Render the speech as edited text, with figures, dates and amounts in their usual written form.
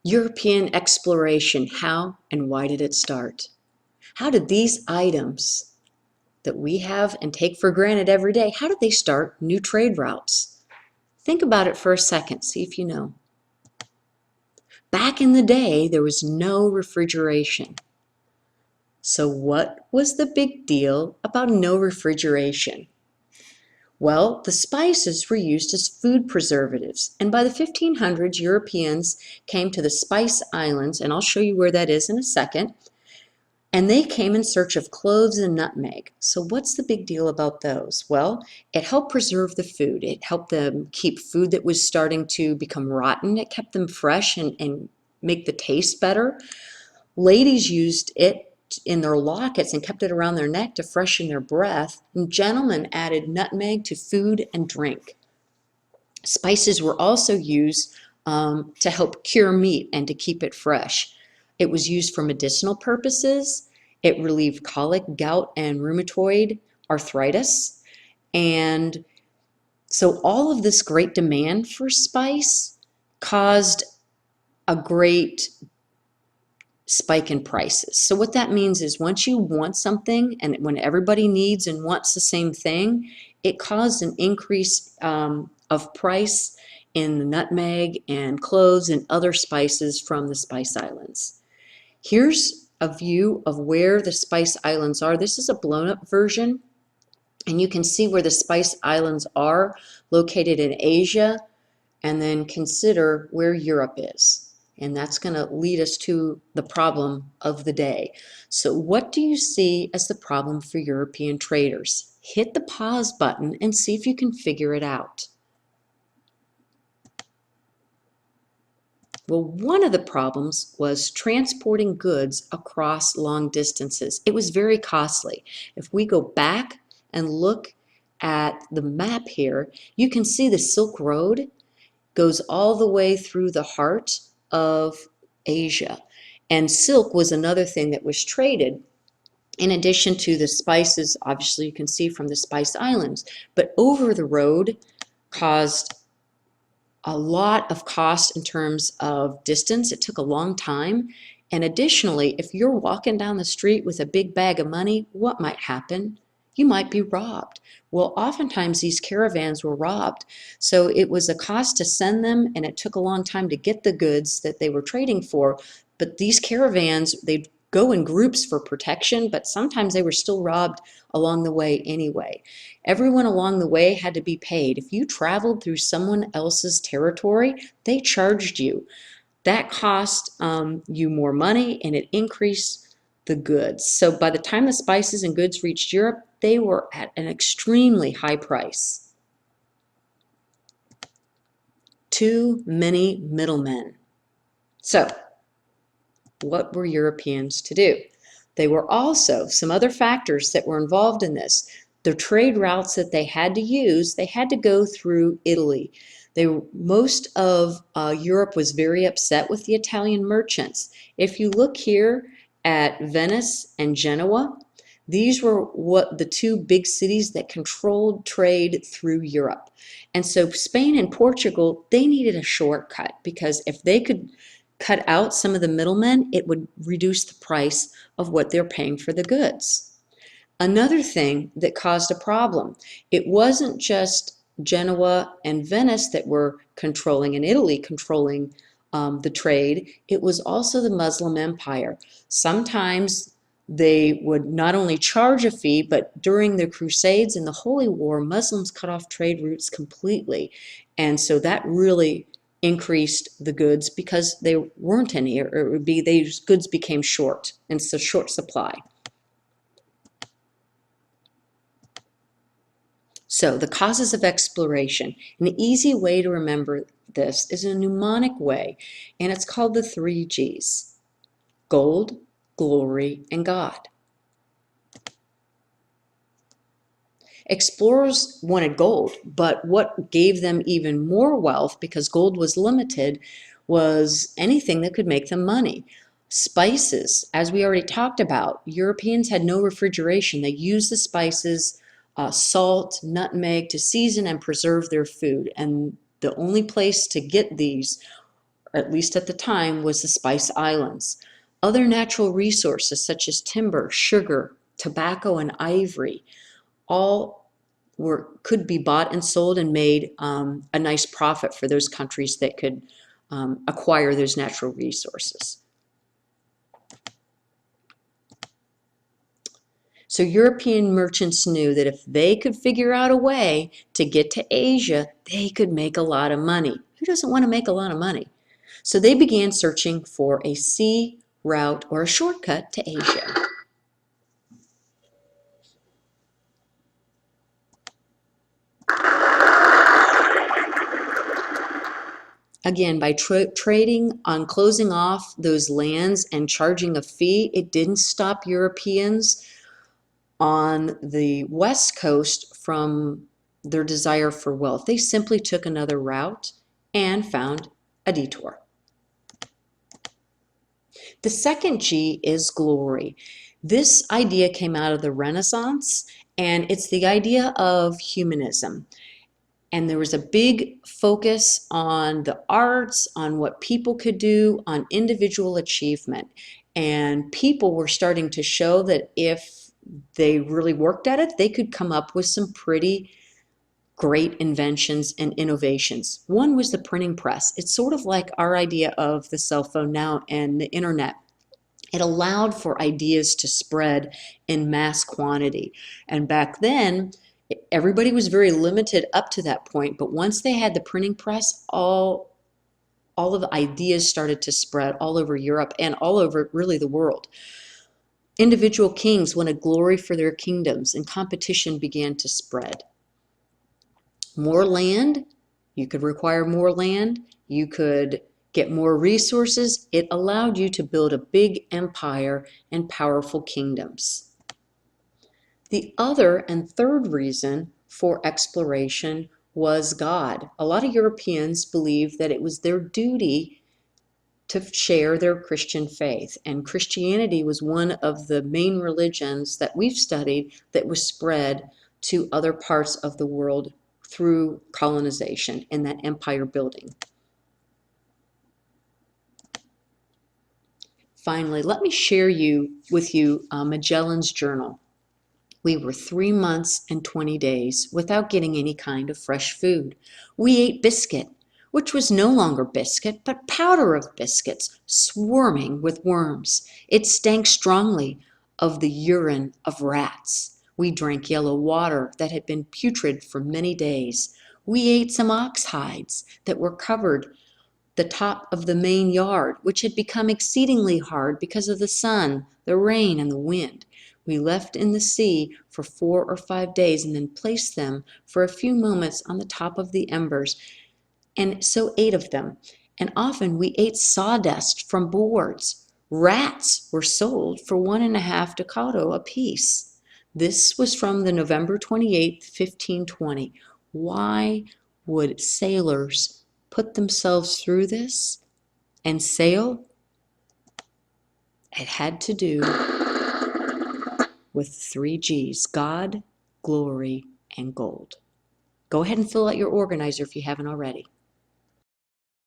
European exploration, how and why did it start? How did these items that we have and take for granted every day, how did they start new trade routes? Think about it for a second, see if you know. Back in the day, there was no refrigeration. So what was the big deal about no refrigeration? Well, the spices were used as food preservatives, and by the 1500s, Europeans came to the Spice Islands, and I'll show you where that is in a second, and they came in search of cloves and nutmeg. So what's the big deal about those? Well, it helped preserve the food. It helped them keep food that was starting to become rotten. It kept them fresh and make the taste better. Ladies used it in their lockets and kept it around their neck to freshen their breath. And gentlemen added nutmeg to food and drink. Spices were also used to help cure meat and to keep it fresh. It was used for medicinal purposes. It relieved colic, gout, and rheumatoid arthritis. And so all of this great demand for spice caused a great spike in prices. So what that means is once you want something and when everybody needs and wants the same thing, it caused an increase of price in the nutmeg and cloves and other spices from the Spice Islands. Here's a view of where the Spice Islands are. This is a blown up version, and you can see where the Spice Islands are located in Asia, and then consider where Europe is. And that's going to lead us to the problem of the day. So what do you see as the problem for European traders? Hit the pause button and see if you can figure it out. Well, one of the problems was transporting goods across long distances. It was very costly. If we go back and look at the map here, you can see the Silk Road goes all the way through the heart of Asia. And silk was another thing that was traded in addition to the spices, obviously you can see from the Spice Islands. But over the road caused a lot of cost in terms of distance. It took a long time. And additionally, if you're walking down the street with a big bag of money, what might happen? You might be robbed. Well, oftentimes these caravans were robbed. So it was a cost to send them, and it took a long time to get the goods that they were trading for. But these caravans, they'd go in groups for protection, but sometimes they were still robbed along the way anyway. Everyone along the way had to be paid. If you traveled through someone else's territory, they charged you. That cost you more money, and it increased the goods. So by the time the spices and goods reached Europe, they were at an extremely high price. Too many middlemen. So what were Europeans to do? They were also some other factors that were involved in this. The trade routes that they had to use, they had to go through Italy. Most of Europe was very upset with the Italian merchants. If you look here at Venice and Genoa, these were the two big cities that controlled trade through Europe. And so Spain and Portugal, they needed a shortcut because if they could cut out some of the middlemen, it would reduce the price of what they're paying for the goods. Another thing that caused a problem, it wasn't just Genoa and Venice that were controlling, and Italy controlling the trade, it was also the Muslim Empire. Sometimes they would not only charge a fee, but during the Crusades and the Holy War, Muslims cut off trade routes completely. And so that really increased the goods because there weren't any, or it would be these goods became short, and it's a short supply. So the causes of exploration. An easy way to remember this is a mnemonic way, and it's called the 3 G's. Gold, glory, and God. Explorers wanted gold, but what gave them even more wealth, because gold was limited, was anything that could make them money. Spices, as we already talked about, Europeans had no refrigeration. They used the spices, salt, nutmeg to season and preserve their food. And the only place to get these at least at the time, was the Spice Islands. Other natural resources such as timber, sugar, tobacco, and ivory all could be bought and sold and made a nice profit for those countries that could acquire those natural resources. So European merchants knew that if they could figure out a way to get to Asia, they could make a lot of money. Who doesn't want to make a lot of money? So they began searching for a sea route or a shortcut to Asia. Again, by trading on closing off those lands and charging a fee, it didn't stop Europeans on the West Coast from their desire for wealth. They simply took another route and found a detour. The second G is glory. This idea came out of the Renaissance, and it's the idea of humanism. And there was a big focus on the arts, on what people could do, on individual achievement. And people were starting to show that if they really worked at it, they could come up with some pretty great inventions and innovations. One was the printing press. It's sort of like our idea of the cell phone now and the internet. It allowed for ideas to spread in mass quantity. And back then, everybody was very limited up to that point, but once they had the printing press, all of the ideas started to spread all over Europe and all over really the world. Individual kings wanted glory for their kingdoms, and competition began to spread. More land, you could require more land, you could get more resources. It allowed you to build a big empire and powerful kingdoms. The other and third reason for exploration was God. A lot of Europeans believed that it was their duty to share their Christian faith, and Christianity was one of the main religions that we've studied that was spread to other parts of the world through colonization and that empire building. Finally, let me share with you Magellan's journal. We were 3 months and 20 days without getting any kind of fresh food. We ate biscuit, which was no longer biscuit, but powder of biscuits, swarming with worms. It stank strongly of the urine of rats. We drank yellow water that had been putrid for many days. We ate some ox hides that were covered the top of the main yard, which had become exceedingly hard because of the sun, the rain, and the wind. We left in the sea for 4 or 5 days and then placed them for a few moments on the top of the embers, and so ate of them. And often we ate sawdust from boards. Rats were sold for 1.5 ducato apiece. This was from the November 28th, 1520. Why would sailors put themselves through this and sail? It had to do with 3 G's: God, glory, and gold. Go ahead and fill out your organizer if you haven't already.